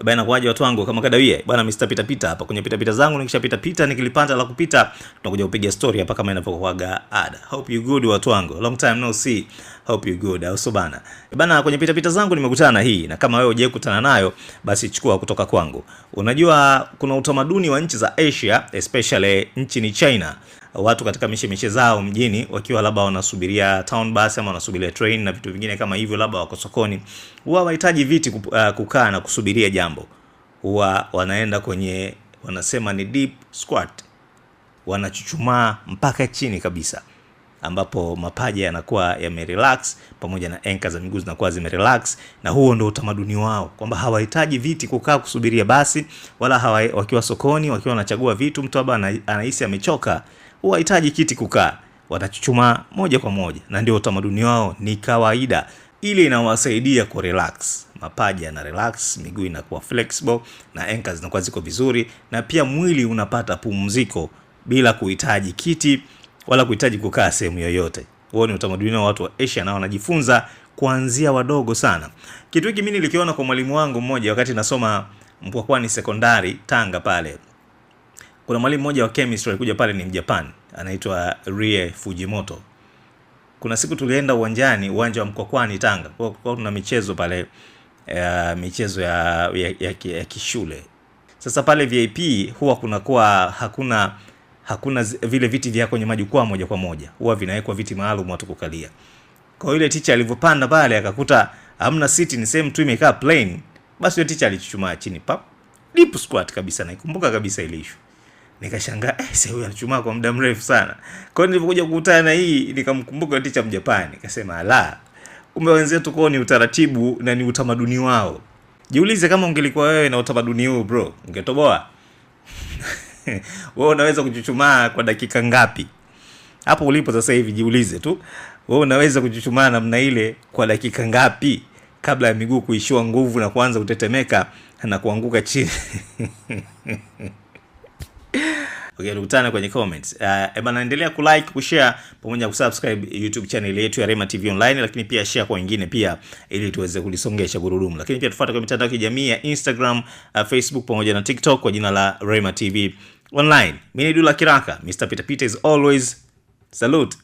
Bana kwaje watu wangu kama kadawia. Bana Mr. Pita Pita hapa kwenye pita pita zangu, nikishapita pita nikilipanda la kupita tunakuja kupiga story hapa kama inavyokuaga ada. Hope you good watu wangu. Long time no see. Hope you good. Au so bana. Bana kwenye pita pita zangu nimekutana na hii, na kama wewe hujakutana nayo basi chukua kutoka kwangu. Unajua kuna utamaduni wa nchi za Asia, especially nchini China. Watu katika mishemishe zao mjini wakiwa labda wanasubiria town bus ama wanasubiria train na vitu vingine kama hivyo, labda wako sokoni, huwa wahitaji viti kukaa na kusubiria jambo. Huwa wanaenda kwenye, wanasema ni deep squat, wanachuchumaa mpaka chini kabisa, ambapo mapaja yanakuwa yamerelax pamoja na anka za miguu zinakuwa zimerelax. Na huo ndio utamaduni wao, kwamba hawahitaji viti kukaa kusubiria basi, wala wakiwa sokoni wakiwa wanachagua vitu, mtu haba anahisi amechoka, huwahitaji kiti kukaa, watachuchuma moja kwa moja. Na ndio utamaduni wao, ni kawaida. Ili inawasaidia ku relax, mapaja na relax, miguu inakuwa flexible na anka zinakuwa ziko vizuri, na pia mwili unapata pumziko bila kuhitaji kiti wala kuhitaji kukaa sehemu yoyote. Huo ni utamaduni wa watu wa Asia na wanajifunza kuanzia wadogo sana. Kitu hiki mimi nilikiona kwa mwalimu wangu mmoja wakati nasoma Mkwakwani Sekondari Tanga pale. Kuna mwalimu mmoja wa chemistry alikuja pale, ni Mjapani, anaitwa Rie Fujimoto. Kuna siku tulienda uwanja wa Mkwakwani Tanga. Kwa tuna michezo pale, michezo ya kishule. Sasa pale VIP huwa kunakuwa hakuna vile viti vya kwenye majukwaa moja kwa moja, huwa vinawekwa viti maalum watu kukalia. Kwa ile teacher alivyopanda pale akakuta hamna siti, ni same tu imekaa plain, basi yule teacher alichuchumaa chini pap, deep squat kabisa. Naikumbuka kabisa ile issue. Nikashangaa, sasa huyu anachuchumaa kwa muda mrefu sana. Kwa hiyo nilipokuja kukutana na hii nikamkumbuka teacher Mjapani, nikasema ala, kumbe wenzetu kwao ni utaratibu na ni utamaduni wao. Jiulize kama ungelikuwa wewe na utamaduni huu bro, ungetoboa? Wewe unaweza kuchuchumaa kwa dakika ngapi? Hapo ulipo sasa hivi jiulize tu. Wewe unaweza kuchuchumaa namna ile kwa dakika ngapi kabla ya miguu kuishiwa nguvu na kuanza kutetemeka na kuanguka chini? Okay, tukutane kwenye comments. Bana endelea kulike, kushare pamoja na kusubscribe YouTube channel yetu ya Rema TV Online, lakini pia share kwa wengine pia ili tuweze kulisongesha gurudumu. Lakini pia tufuate kwa mitandao ya kijamii ya Instagram, Facebook pamoja na TikTok kwa jina la Rema TV Online. Mimi ni Dula Kiraka. Mr. Pita Pita is always salute.